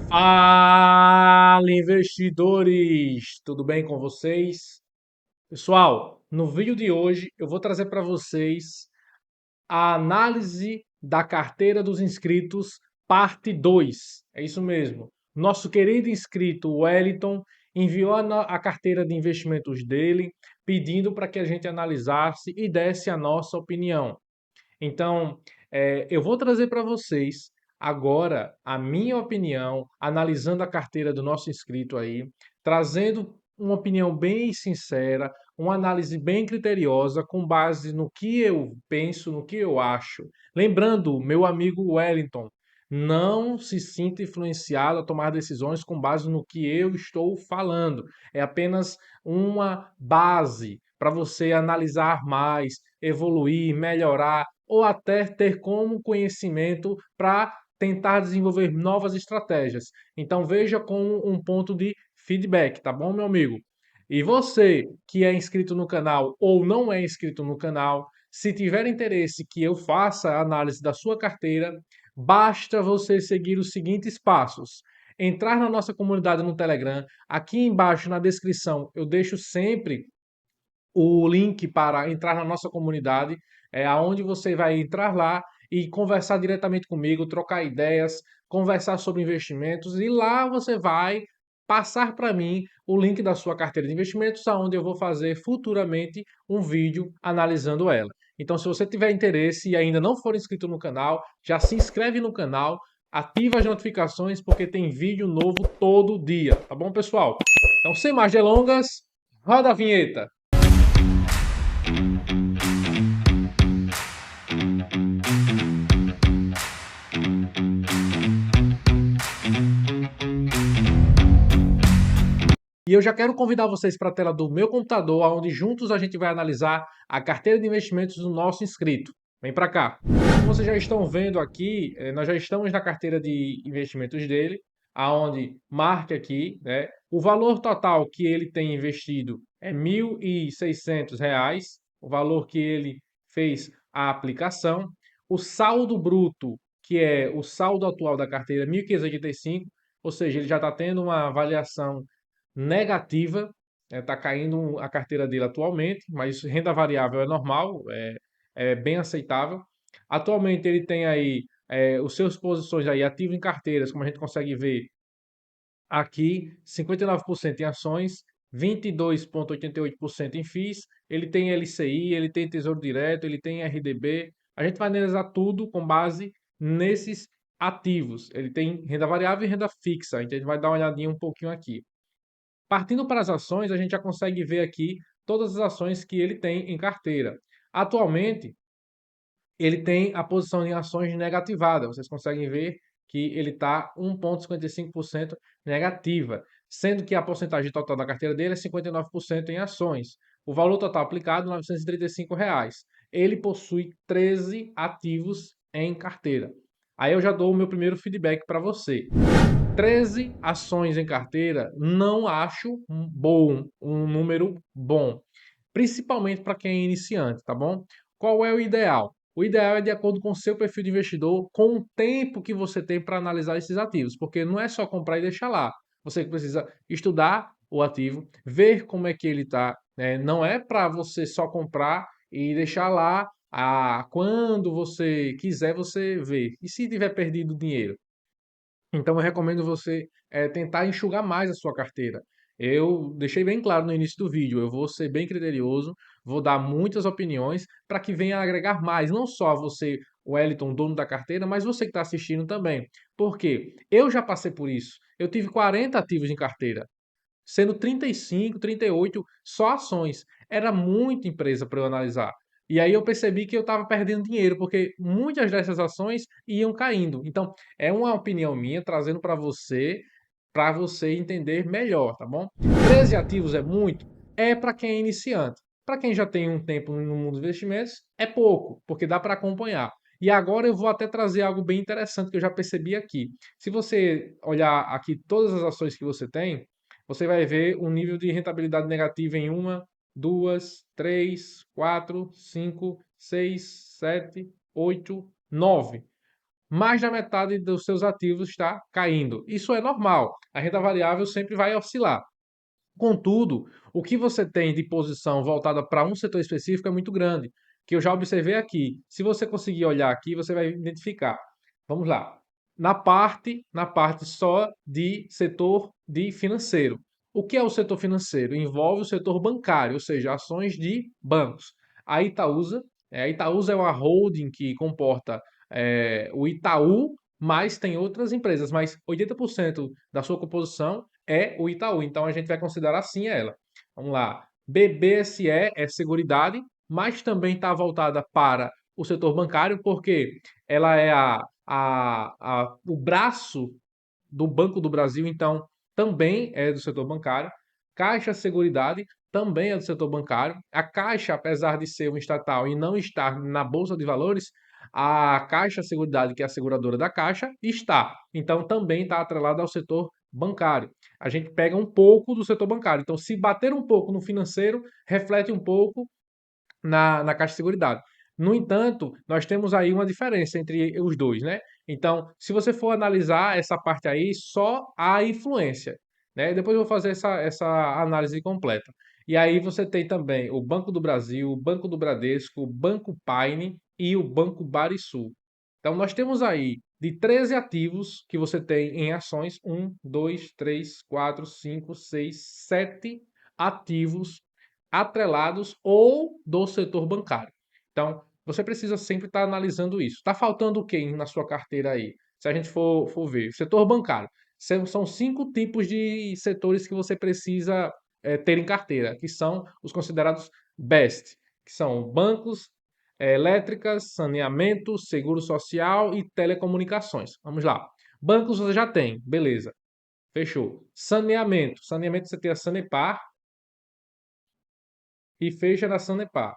Fala, investidores! Tudo bem com vocês? Pessoal, no vídeo de hoje eu vou trazer para vocês a análise da carteira dos inscritos, parte 2. É isso mesmo. Nosso querido inscrito Wellington enviou a carteira de investimentos dele, pedindo para que a gente analisasse e desse a nossa opinião. Então, eu vou trazer para vocês agora a minha opinião, analisando a carteira do nosso inscrito aí, trazendo uma opinião bem sincera, uma análise bem criteriosa, com base no que eu penso, no que eu acho. Lembrando, meu amigo Wellington, não se sinta influenciado a tomar decisões com base no que eu estou falando. É apenas uma base para você analisar mais, evoluir, melhorar ou até ter como conhecimento para tentar desenvolver novas estratégias. Então veja como um ponto de feedback, tá bom, meu amigo? E você que é inscrito no canal ou não é inscrito no canal, se tiver interesse que eu faça a análise da sua carteira, basta você seguir os seguintes passos. Entrar na nossa comunidade no Telegram. Aqui embaixo na descrição eu deixo sempre o link para entrar na nossa comunidade, aonde você vai entrar lá e conversar diretamente comigo, trocar ideias, conversar sobre investimentos e lá você vai passar para mim o link da sua carteira de investimentos, aonde eu vou fazer futuramente um vídeo analisando ela. Então, se você tiver interesse e ainda não for inscrito no canal, já se inscreve no canal, ativa as notificações porque tem vídeo novo todo dia, tá bom, pessoal? Então, sem mais delongas, roda a vinheta. E eu já quero convidar vocês para a tela do meu computador, onde juntos a gente vai analisar a carteira de investimentos do nosso inscrito. Vem para cá. Como vocês já estão vendo aqui, nós já estamos na carteira de investimentos dele, aonde marca aqui, né, o valor total que ele tem investido é R$ 1.600, o valor que ele fez a aplicação, o saldo bruto, que é o saldo atual da carteira, 1.585, ou seja, ele já está tendo uma avaliação negativa, está caindo a carteira dele atualmente, mas renda variável é normal, é bem aceitável. Atualmente ele tem aí os seus posições aí ativo em carteiras, como a gente consegue ver aqui, 59% em ações, 22,88% em FIIs, ele tem LCI, ele tem Tesouro Direto, ele tem RDB. A gente vai analisar tudo com base nesses ativos. Ele tem renda variável e renda fixa, então a gente vai dar uma olhadinha um pouquinho aqui. Partindo para as ações, a gente já consegue ver aqui todas as ações que ele tem em carteira. Atualmente, ele tem a posição em ações negativada. Vocês conseguem ver que ele está 1,55% negativa, sendo que a porcentagem total da carteira dele é 59% em ações. O valor total aplicado é R$ 935. Ele possui 13 ativos em carteira. Aí eu já dou o meu primeiro feedback para você. 13 ações em carteira, não acho um número bom, principalmente para quem é iniciante, tá bom? Qual é o ideal? O ideal é de acordo com o seu perfil de investidor, com o tempo que você tem para analisar esses ativos, porque não é só comprar e deixar lá. Você precisa estudar o ativo, ver como é que ele está, né? Não é para você só comprar e deixar lá, quando você quiser você ver. E se tiver perdido dinheiro? Então eu recomendo você tentar enxugar mais a sua carteira. Eu deixei bem claro no início do vídeo, eu vou ser bem criterioso, vou dar muitas opiniões para que venha agregar mais, não só você, o Wellington, dono da carteira, mas você que está assistindo também. Por quê? Eu já passei por isso. Eu tive 40 ativos em carteira, sendo 35, 38 só ações. Era muita empresa para eu analisar. E aí eu percebi que eu estava perdendo dinheiro, porque muitas dessas ações iam caindo. Então, é uma opinião minha trazendo para você entender melhor, tá bom? 13 ativos é muito? É para quem é iniciante. Para quem já tem um tempo no mundo dos investimentos, é pouco, porque dá para acompanhar. E agora eu vou até trazer algo bem interessante que eu já percebi aqui. Se você olhar aqui todas as ações que você tem, você vai ver um nível de rentabilidade negativa em uma, duas, três, quatro, cinco, seis, sete, oito, nove. mais da metade dos seus ativos está caindo. Isso é normal. A renda variável sempre vai oscilar. Contudo, o que você tem de posição voltada para um setor específico é muito grande, que eu já observei aqui. Se você conseguir olhar aqui, você vai identificar. Vamos lá. Na parte só de setor de financeiro. O que é o setor financeiro? Envolve o setor bancário, ou seja, ações de bancos. A Itaúsa é uma holding que comporta o Itaú, mas tem outras empresas, mas 80% da sua composição é o Itaú. Então a gente vai considerar assim ela. Vamos lá. BBSE é Seguridade, mas também está voltada para o setor bancário, porque ela é o braço do Banco do Brasil, então também é do setor bancário. Caixa Seguridade também é do setor bancário. A Caixa, apesar de ser um estatal e não estar na Bolsa de Valores, a Caixa Seguridade, que é a seguradora da Caixa, está. Então também está atrelada ao setor bancário. A gente pega um pouco do setor bancário. Então, se bater um pouco no financeiro, reflete um pouco na Caixa de Seguridade. No entanto, nós temos aí uma diferença entre os dois, né? Então, se você for analisar essa parte aí, só a influência, né? Depois eu vou fazer essa análise completa. E aí você tem também o Banco do Brasil, o Banco do Bradesco, o Banco Paine e o Banco Barisul. Então, nós temos aí de 13 ativos que você tem em ações, um, 2, 3, 4, 5, 6, 7 ativos atrelados ou do setor bancário. Então, você precisa sempre estar analisando isso. Está faltando quem na sua carteira aí? Se a gente for ver, setor bancário. São 5 tipos de setores que você precisa ter em carteira, que são os considerados BEST, que são bancos, elétricas, saneamento, seguro social e telecomunicações. Vamos lá. Bancos você já tem, beleza. Fechou. Saneamento. Saneamento você tem a Sanepar, e fecha na Sanepar.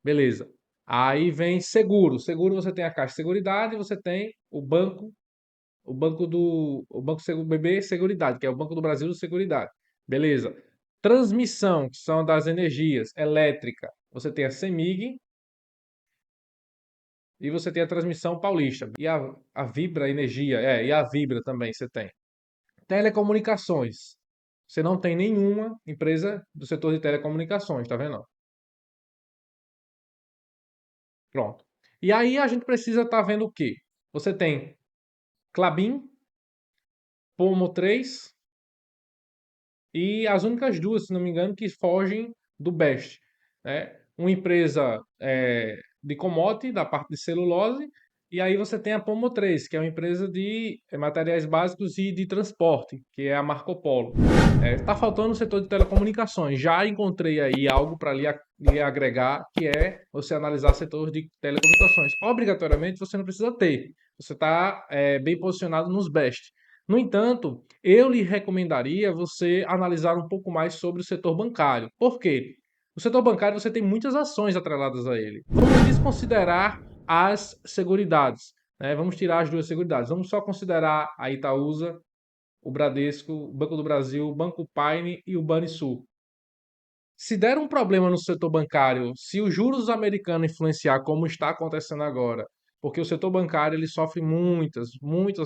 Beleza. Aí vem seguro. Seguro você tem a Caixa de Seguridade, você tem o Banco BB Seguridade, que é o Banco do Brasil de Seguridade. Beleza. Transmissão, que são das energias elétrica. Você tem a CEMIG e você tem a Transmissão Paulista. E a Vibra Energia, e a Vibra também você tem. Telecomunicações. Você não tem nenhuma empresa do setor de telecomunicações, tá vendo? Pronto. E aí a gente precisa estar vendo o quê? Você tem Klabin, Pomo 3 e as únicas duas, se não me engano, que fogem do Best, né? Uma empresa de commodity, da parte de celulose, e aí você tem a Pomo 3, que é uma empresa de materiais básicos e de transporte, que é a Marco Polo. Está faltando o setor de telecomunicações. Já encontrei aí algo para lhe agregar, que é você analisar setor de telecomunicações. Obrigatoriamente você não precisa ter. Você está bem posicionado nos best. No entanto, eu lhe recomendaria você analisar um pouco mais sobre o setor bancário. Por quê? O setor bancário você tem muitas ações atreladas a ele. Vamos desconsiderar as seguridades, né? Vamos tirar as duas seguridades. Vamos só considerar a Itaúsa, o Bradesco, o Banco do Brasil, o Banco Paine e o Banrisul. Se der um problema no setor bancário, se os juros americanos influenciar como está acontecendo agora, porque o setor bancário ele sofre muitas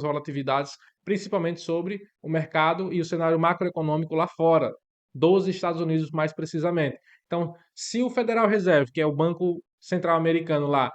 volatilidades, principalmente sobre o mercado e o cenário macroeconômico lá fora, dos Estados Unidos mais precisamente. Então, se o Federal Reserve, que é o Banco Central Americano lá,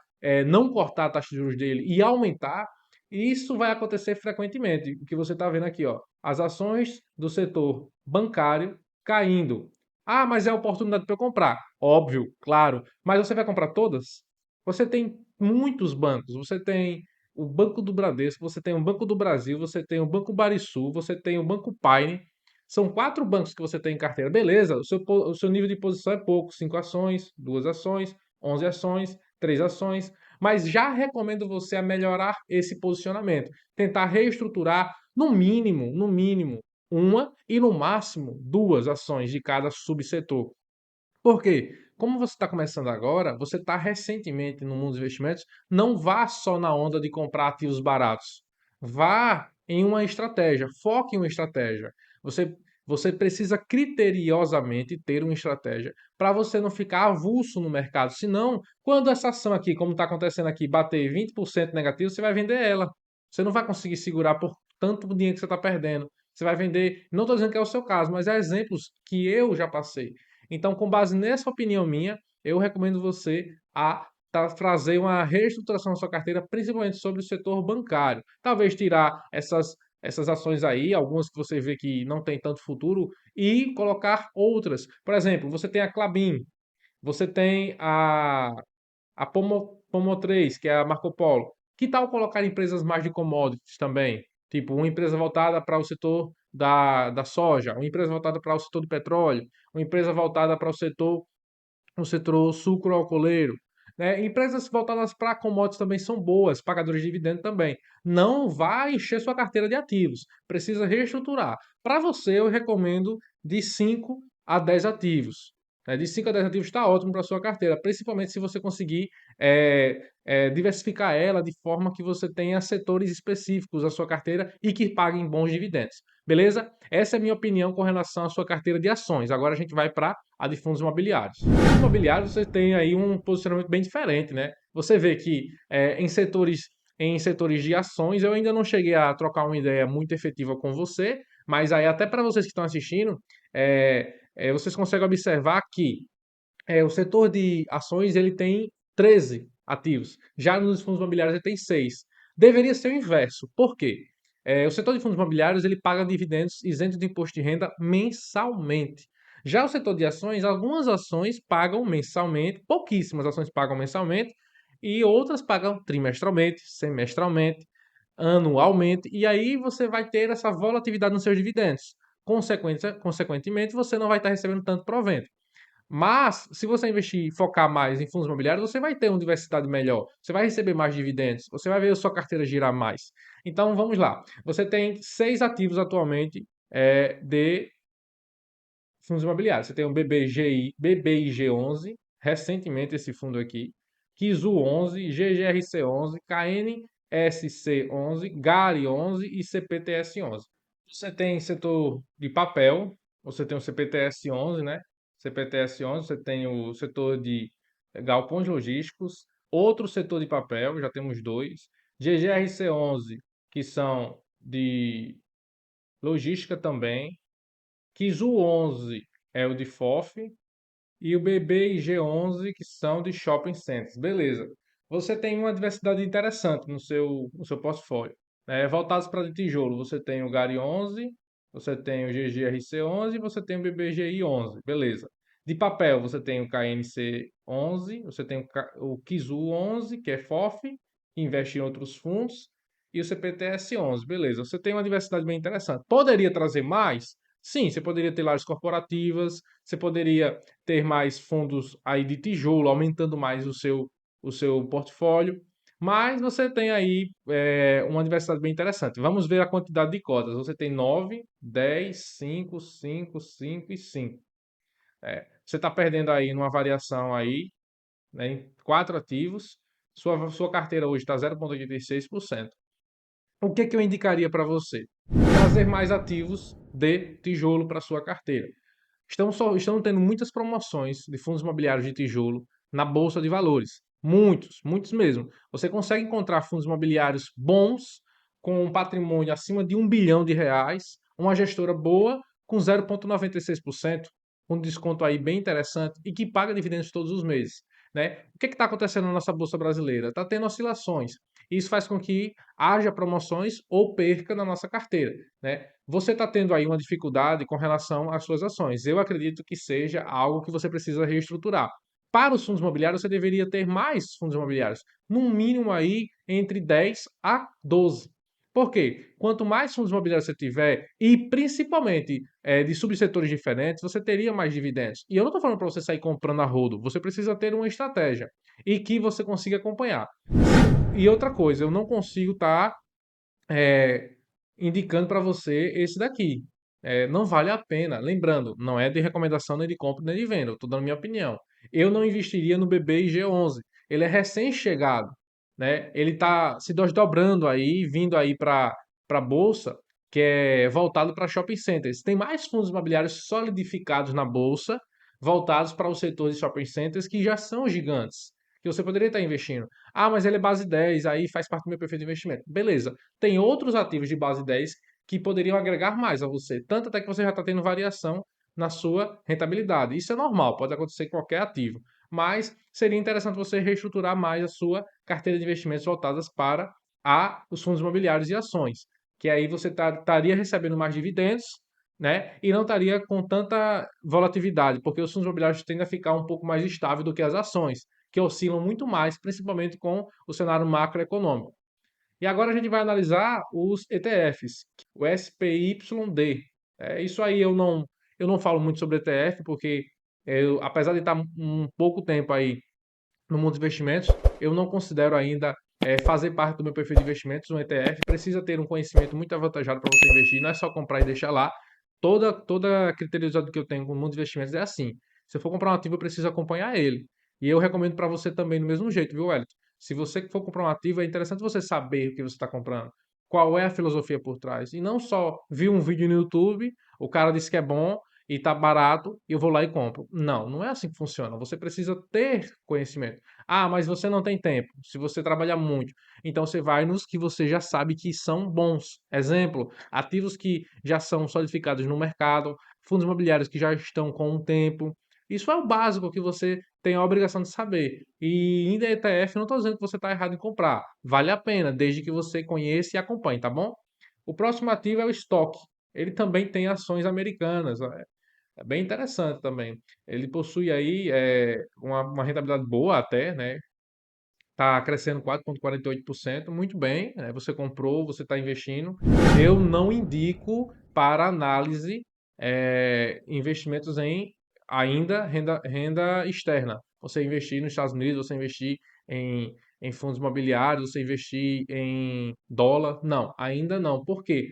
não cortar a taxa de juros dele e aumentar, isso vai acontecer frequentemente. O que você está vendo aqui, ó, as ações do setor bancário caindo. Ah, mas é a oportunidade para eu comprar. Óbvio, claro. Mas você vai comprar todas? Você tem muitos bancos. Você tem o Banco do Bradesco, você tem o Banco do Brasil, você tem o Banco Barisul, você tem o Banco Paine. São 4 bancos que você tem em carteira. Beleza, o seu nível de posição é pouco. 5 ações, 2 ações, 11 ações, 3 ações. Mas já recomendo você a melhorar esse posicionamento. Tentar reestruturar no mínimo, uma e no máximo 2 ações de cada subsetor. Por quê? Como você está começando agora, você está recentemente no mundo dos investimentos, não vá só na onda de comprar ativos baratos. Vá em uma estratégia, foque em uma estratégia. Você, Você precisa criteriosamente ter uma estratégia para você não ficar avulso no mercado. Senão, quando essa ação aqui, como está acontecendo aqui, bater 20% negativo, você vai vender ela. Você não vai conseguir segurar por tanto dinheiro que você está perdendo. Você vai vender. Não estou dizendo que é o seu caso, mas é exemplos que eu já passei. Então, com base nessa opinião minha, eu recomendo você a trazer uma reestruturação na sua carteira, principalmente sobre o setor bancário. Talvez tirar essas ações aí, algumas que você vê que não tem tanto futuro, e colocar outras. Por exemplo, você tem a Klabin, você tem a Pomo 3, que é a Marco Polo. Que tal colocar empresas mais de commodities também? Tipo, uma empresa voltada para o setor da soja, uma empresa voltada para o setor do petróleo, uma empresa voltada para o setor sucroalcooleiro. Né? Empresas voltadas para commodities também são boas, pagadoras de dividendo também. Não vai encher sua carteira de ativos, precisa reestruturar. Para você, eu recomendo de 5 a 10 ativos. De 5 a 10 ativos está ótimo para sua carteira, principalmente se você conseguir diversificar ela de forma que você tenha setores específicos da sua carteira e que paguem bons dividendos. Beleza? Essa é a minha opinião com relação à sua carteira de ações. Agora a gente vai para a de fundos imobiliários. Fundos imobiliários você tem aí um posicionamento bem diferente, né? Você vê que em setores de ações eu ainda não cheguei a trocar uma ideia muito efetiva com você, mas aí até para vocês que estão assistindo, vocês conseguem observar que o setor de ações ele tem 13 ativos. Já nos fundos imobiliários ele tem 6. Deveria ser o inverso. Por quê? O setor de fundos imobiliários ele paga dividendos isentos de imposto de renda mensalmente. Já o setor de ações, algumas ações pagam mensalmente, pouquíssimas ações pagam mensalmente, e outras pagam trimestralmente, semestralmente, anualmente, e aí você vai ter essa volatilidade nos seus dividendos. Consequentemente, você não vai estar recebendo tanto provento. Mas, se você investir e focar mais em fundos imobiliários, você vai ter uma diversidade melhor. Você vai receber mais dividendos. Você vai ver a sua carteira girar mais. Então, vamos lá. Você tem 6 ativos atualmente de fundos imobiliários. Você tem o BBIG11, recentemente esse fundo aqui, Kizu 11, GGRC 11, KNSC 11, GARI 11 e CPTS 11. Você tem setor de papel, você tem o CPTS 11, né? CPTS 11, você tem o setor de galpões logísticos, outro setor de papel, já temos dois, GGRC 11, que são de logística também, Kizu 11 é o de FOF e o BB e G11 que são de shopping centers. Beleza. Você tem uma diversidade interessante no seu portfólio. Voltados para de tijolo, você tem o GARI 11, você tem o GGRC 11 e você tem o BBGI 11. Beleza. De papel, você tem o KNC 11, você tem o Kizu 11, que é FOF, que investe em outros fundos, e o CPTS 11. Beleza. Você tem uma diversidade bem interessante. Poderia trazer mais? Sim, você poderia ter lajes corporativas, você poderia ter mais fundos aí de tijolo, aumentando mais o seu portfólio. Mas você tem aí uma diversidade bem interessante. Vamos ver a quantidade de cotas. Você tem 9, 10, 5, 5, 5 e 5. Você está perdendo aí numa variação aí, né, em 4 ativos. Sua carteira hoje está 0,86%. O que eu indicaria para você? Trazer mais ativos de tijolo para sua carteira. Estão tendo muitas promoções de fundos imobiliários de tijolo na Bolsa de Valores. Muitos, muitos mesmo. Você consegue encontrar fundos imobiliários bons, com um patrimônio acima de R$ 1 bilhão, uma gestora boa, com 0,96%, com um desconto aí bem interessante e que paga dividendos todos os meses. Né? O que está acontecendo na nossa Bolsa brasileira? Está tendo oscilações. Isso faz com que haja promoções ou perca na nossa carteira. Né? Você está tendo aí uma dificuldade com relação às suas ações. Eu acredito que seja algo que você precisa reestruturar. Para os fundos imobiliários, você deveria ter mais fundos imobiliários, no mínimo aí entre 10 a 12. Por quê? Quanto mais fundos imobiliários você tiver, e principalmente de subsetores diferentes, você teria mais dividendos. E eu não estou falando para você sair comprando a rodo, você precisa ter uma estratégia e que você consiga acompanhar. E outra coisa, eu não consigo estar indicando para você esse daqui. Não vale a pena. Lembrando, não é de recomendação nem de compra nem de venda. Eu estou dando minha opinião. Eu não investiria no BBIG11. Ele é recém-chegado, né? Ele está se desdobrando aí, vindo aí para a bolsa. que é voltado para shopping centers. Tem mais fundos imobiliários solidificados na bolsa, voltados para o setor de shopping centers que já são gigantes, que você poderia estar investindo. Ah, mas ele é base 10, aí faz parte do meu perfil de investimento. Beleza. Tem outros ativos de base 10 que poderiam agregar mais a você, tanto até que você já está tendo variação na sua rentabilidade. Isso é normal, pode acontecer com qualquer ativo, mas seria interessante você reestruturar mais a sua carteira de investimentos voltadas para os fundos imobiliários e ações, que aí você estaria recebendo mais dividendos, né? E não estaria com tanta volatilidade, porque os fundos imobiliários tendem a ficar um pouco mais estável do que as ações, que oscilam muito mais, principalmente com o cenário macroeconômico. E agora a gente vai analisar os ETFs, o SPYD. Isso aí eu não falo muito sobre ETF, porque apesar de estar um pouco tempo aí no mundo dos investimentos, eu não considero ainda fazer parte do meu perfil de investimentos um ETF. Precisa ter um conhecimento muito avantajado para você investir, não é só comprar e deixar lá. Toda criteriosidade que eu tenho com o mundo dos investimentos é assim. Se eu for comprar um ativo, eu preciso acompanhar ele. E eu recomendo para você também do mesmo jeito, viu, Wellington? Se você for comprar um ativo, é interessante você saber o que você está comprando. Qual é a filosofia por trás. E não só vir um vídeo no YouTube, o cara disse que é bom, e tá barato, e eu vou lá e compro. Não, não é assim que funciona. Você precisa ter conhecimento. Ah, mas você não tem tempo. Se você trabalha muito, então você vai nos que você já sabe que são bons. Exemplo, ativos que já são solidificados no mercado, fundos imobiliários que já estão com um tempo. Isso é o básico que você tem a obrigação de saber. E ainda ETF, não estou dizendo que você está errado em comprar. Vale a pena, desde que você conheça e acompanhe, tá bom? O próximo ativo é o estoque. Ele também tem ações americanas. É bem interessante também. Ele possui aí uma rentabilidade boa até, né? Está crescendo 4,48%, muito bem, né? Você comprou, você está investindo. Eu não indico para análise investimentos em ainda renda externa. Você investir nos Estados Unidos, você investir em fundos imobiliários, você investir em dólar. Não, ainda não. Por quê?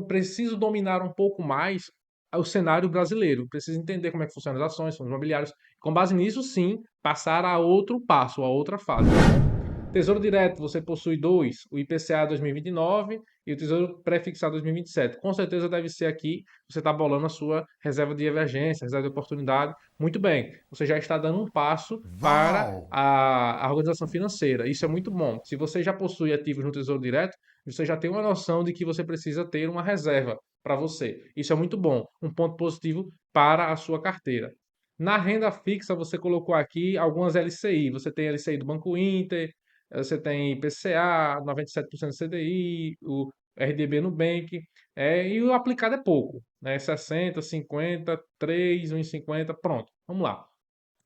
Preciso dominar um pouco mais o cenário brasileiro. Preciso entender como é que funcionam as ações, fundos imobiliários. Com base nisso, sim, passar a outro passo, a outra fase, tá bom? Tesouro Direto, você possui dois, o IPCA 2029 e o Tesouro Pré-fixado 2027. Com certeza deve ser aqui, você está bolando a sua reserva de emergência, reserva de oportunidade. Muito bem, você já está dando um passo para Uau! a organização financeira. Isso é muito bom. Se você já possui ativos no Tesouro Direto, você já tem uma noção de que você precisa ter uma reserva para você. Isso é muito bom, um ponto positivo para a sua carteira. Na renda fixa, você colocou aqui algumas LCI. Você tem LCI do Banco Inter, você tem IPCA, 97% CDI, o RDB Nubank, e o aplicado é pouco, né? 60, 50, 3, 1,50, pronto. Vamos lá.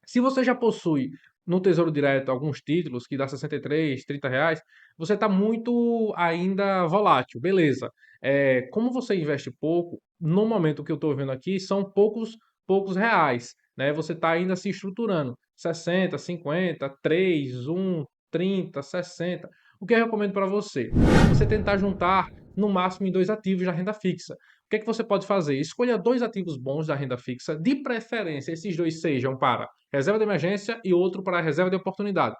Se você já possui no Tesouro Direto alguns títulos que dá 63, R$ 30, você está muito ainda volátil, beleza. Como você investe pouco, no momento que eu estou vendo aqui, são poucos reais, né? Você está ainda se estruturando. 60, 50, 3, 1, 30, 60. O que eu recomendo para você? Você tentar juntar no máximo em dois ativos da renda fixa. O que é que você pode fazer? Escolha dois ativos bons da renda fixa, de preferência esses dois sejam para reserva de emergência e outro para reserva de oportunidade.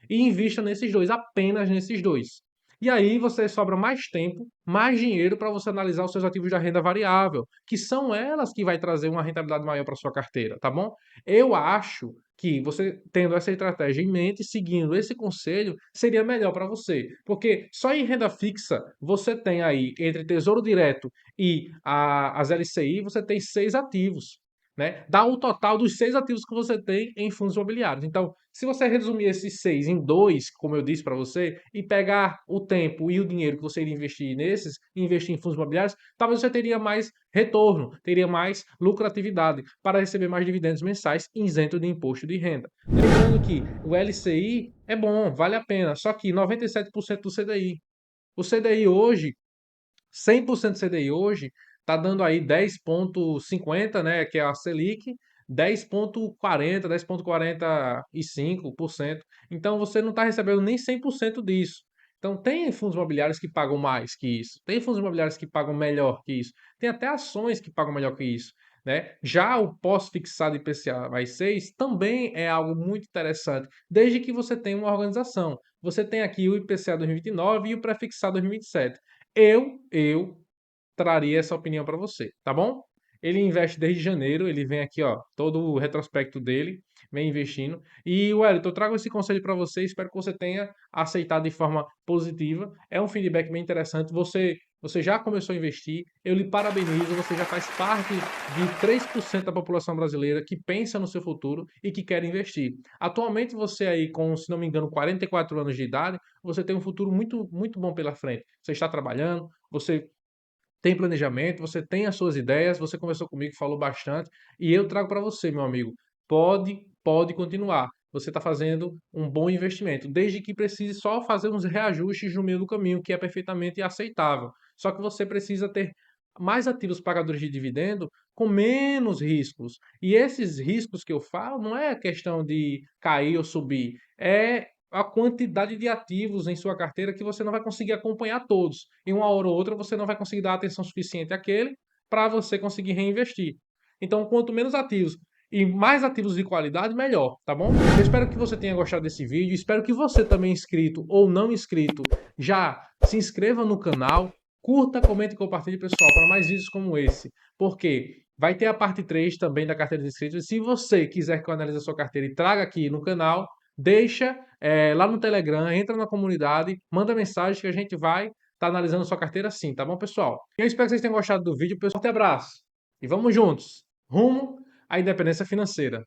E invista nesses dois, apenas nesses dois. E aí você sobra mais tempo, mais dinheiro para você analisar os seus ativos de renda variável, que são elas que vai trazer uma rentabilidade maior para sua carteira, tá bom? Eu acho que você tendo essa estratégia em mente, seguindo esse conselho, seria melhor para você. Porque só em renda fixa você tem aí, entre Tesouro Direto e as LCI, você tem seis ativos, né? Dá o total dos seis ativos que você tem em fundos imobiliários. Então, se você resumir esses seis em dois, como eu disse para você, e pegar o tempo e o dinheiro que você iria investir nesses e investir em fundos imobiliários, talvez você teria mais retorno, teria mais lucratividade para receber mais dividendos mensais isento de imposto de renda. Lembrando que o LCI é bom, vale a pena, só que 97% do CDI. O CDI hoje 100% CDI hoje está dando aí 10,50, né, que é a Selic, 10,40, 10,45%. Então você não está recebendo nem 100% disso. Então tem fundos imobiliários que pagam mais que isso, tem fundos imobiliários que pagam melhor que isso, tem até ações que pagam melhor que isso. Né? Já o pós-fixado IPCA mais 6 também é algo muito interessante, desde que você tenha uma organização. Você tem aqui o IPCA 2029 e o pré-fixado 2027. Eu traria essa opinião para você, tá bom? Ele investe desde janeiro, ele vem aqui, ó, todo o retrospecto dele, vem investindo. E, Wellington, eu trago esse conselho para você, espero que você tenha aceitado de forma positiva. É um feedback bem interessante. Você já começou a investir, eu lhe parabenizo, você já faz parte de 3% da população brasileira que pensa no seu futuro e que quer investir. Atualmente você aí com, se não me engano, 44 anos de idade, você tem um futuro muito, muito bom pela frente. Você está trabalhando, você tem planejamento, você tem as suas ideias, você conversou comigo, falou bastante, e eu trago para você, meu amigo, pode continuar. Você está fazendo um bom investimento, desde que precise só fazer uns reajustes no meio do caminho, que é perfeitamente aceitável. Só que você precisa ter mais ativos pagadores de dividendo com menos riscos. E esses riscos que eu falo não é questão de cair ou subir, é a quantidade de ativos em sua carteira que você não vai conseguir acompanhar todos. Em uma hora ou outra você não vai conseguir dar atenção suficiente àquele para você conseguir reinvestir. Então, quanto menos ativos e mais ativos de qualidade, melhor, tá bom? Eu espero que você tenha gostado desse vídeo, espero que você também inscrito ou não inscrito, já se inscreva no canal, curta, comente e compartilhe, pessoal, para mais vídeos como esse, porque vai ter a parte 3 também da carteira de inscritos. E se você quiser que eu analise a sua carteira e traga aqui no canal, deixa lá no Telegram, entra na comunidade, manda mensagem que a gente vai estar analisando sua carteira sim, tá bom, pessoal? Eu espero que vocês tenham gostado do vídeo, pessoal. Forte abraço e vamos juntos, rumo à independência financeira.